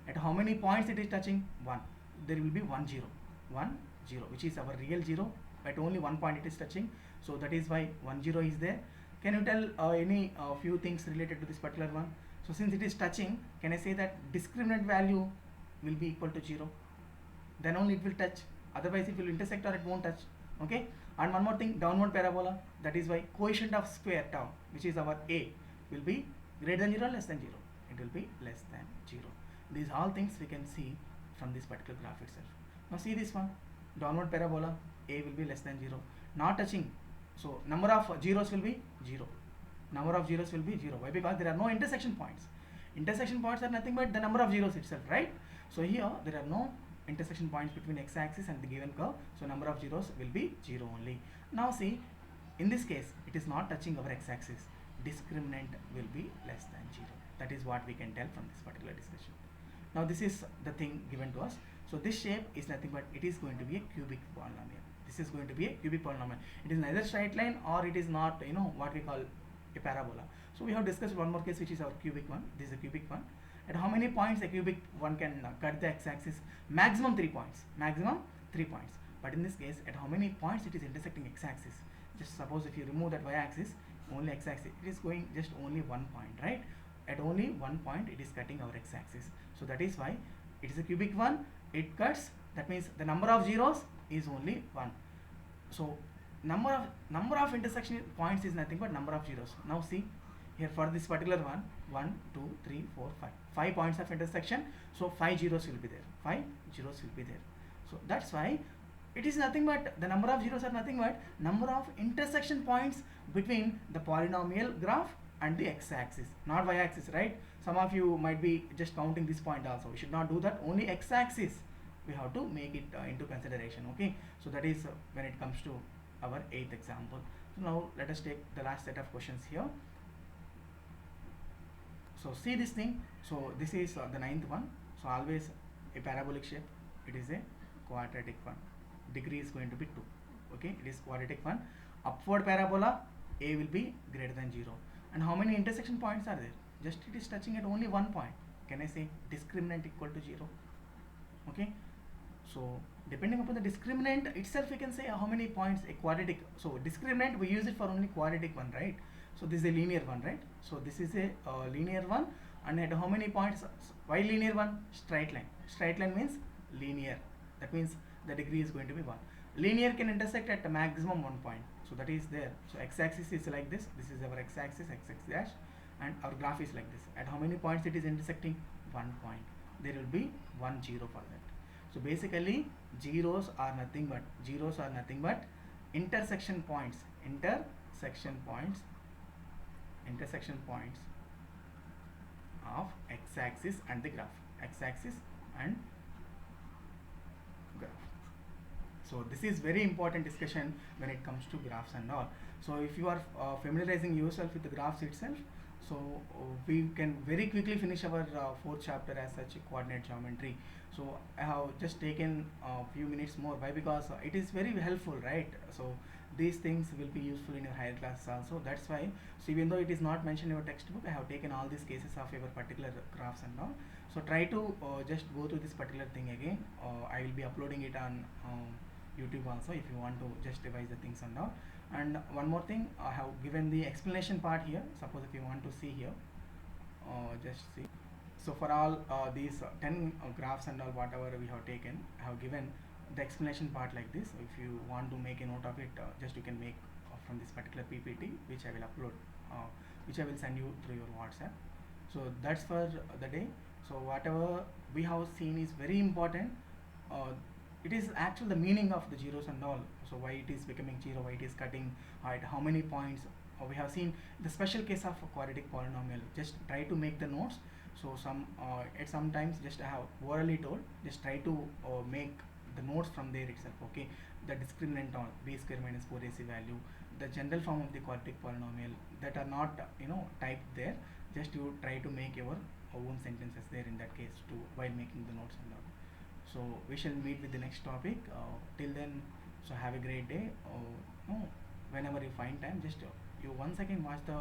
At how many points it is touching? 1. There will be 1 0. 1 0, which is our real 0. At only 1 point it is touching. So that is why 1 0 is there. Can you tell any few things related to this particular one? So since it is touching, can I say that discriminant value will be equal to 0? Then only it will touch. Otherwise it will intersect or it won't touch. Okay. And one more thing, downward parabola. That is why coefficient of square term, which is our a, will be greater than 0 or less than 0. It will be less than 0. These all things we can see from this particular graph itself. Now see this one, downward parabola, a will be less than 0, not touching, so number of zeros will be 0, number of zeros will be 0. Why? Because there are no intersection points. Intersection points are nothing but the number of zeros itself, right? So here there are no intersection points between x-axis and the given curve, so number of zeros will be 0 only. Now see, in this case it is not touching our x-axis, discriminant will be less than 0. That is what we can tell from this particular discussion. Now this is the thing given to us. So this shape is nothing but it is going to be a cubic polynomial. This is going to be a cubic polynomial. It is neither straight line or it is not, what we call a parabola. So we have discussed one more case, which is our cubic one. This is a cubic one. At how many points a cubic one can cut the x-axis? Maximum 3 points. Maximum 3 points. But in this case, at how many points it is intersecting x-axis? Just suppose if you remove that y-axis, only x-axis, it is going just only 1 point, right? At only 1 point it is cutting our x-axis. So that is why it is a cubic one. It cuts. That means the number of zeros is only 1. So number of intersection points is nothing but number of zeros. Now see here for this particular one, 1, 2, 3, 4, 5. 5 points of intersection. So 5 zeros will be there. 5 zeros will be there. So that's why it is nothing but the number of zeros are nothing but number of intersection points between the polynomial graph and the x-axis, not y-axis, right? Some of you might be just counting this point also. We should not do that. Only x-axis we have to make it into consideration. Okay, so that is when it comes to our 8th example. So now let us take the last set of questions here. So see this thing. So this is the 9th one. So always a parabolic shape. It is a quadratic one. Degree is going to be 2. Okay, it is quadratic one. Upward parabola, a will be greater than 0. And how many intersection points are there? Just it is touching at only 1 point. Can I say discriminant equal to 0? Okay, so depending upon the discriminant itself, we can say how many points a quadratic. So discriminant we use it for only quadratic one, right? So this is a linear one, right? So this is a linear one, and at how many points? Why linear one? Straight line. Straight line means linear. That means the degree is going to be 1. Linear can intersect at a maximum 1 point. So that is there. So x-axis is like this. This is our x-axis, x-axis dash, and our graph is like this. At how many points it is intersecting? 1 point. There will be 1 0 for that. So basically zeros are nothing but intersection points of x-axis and the graph, x-axis and graph. So this is very important discussion when it comes to graphs and all. So if you are familiarizing yourself with the graphs itself, so we can very quickly finish our 4th chapter as such, coordinate geometry. So I have just taken a few minutes more. Why? Because it is very helpful, right? So these things will be useful in your higher classes also. That's why, so even though it is not mentioned in your textbook, I have taken all these cases of your particular graphs and all. So try to just go through this particular thing again. I will be uploading it on YouTube also if you want to just revise the things and all. And one more thing, I have given the explanation part here. Suppose if you want to see here, just see. So for all these 10 graphs and all whatever we have taken, I have given the explanation part like this. If you want to make a note of it, just you can make from this particular PPT, which I will upload, which I will send you through your WhatsApp. So that's for the day. So whatever we have seen is very important. It is actually the meaning of the zeros and all. So why it is becoming 0, why it is cutting, at how many points. We have seen the special case of a quadratic polynomial. Just try to make the notes. So at sometimes just I have orally told, just try to make the notes from there itself. Okay, the discriminant on b square minus 4ac value, the general form of the quadratic polynomial that are not typed there. Just you try to make your own sentences there in that case too while making the notes and all. So we shall meet with the next topic. Till then, so have a great day. Whenever you find time, just you once again watch the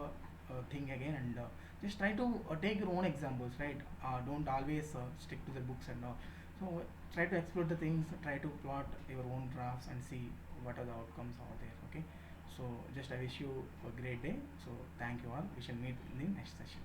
thing again and just try to take your own examples, right? Don't always stick to the books and all. So try to explore the things, try to plot your own graphs and see what are the outcomes out there. Okay, so just I wish you a great day. So thank you all. We shall meet in the next session.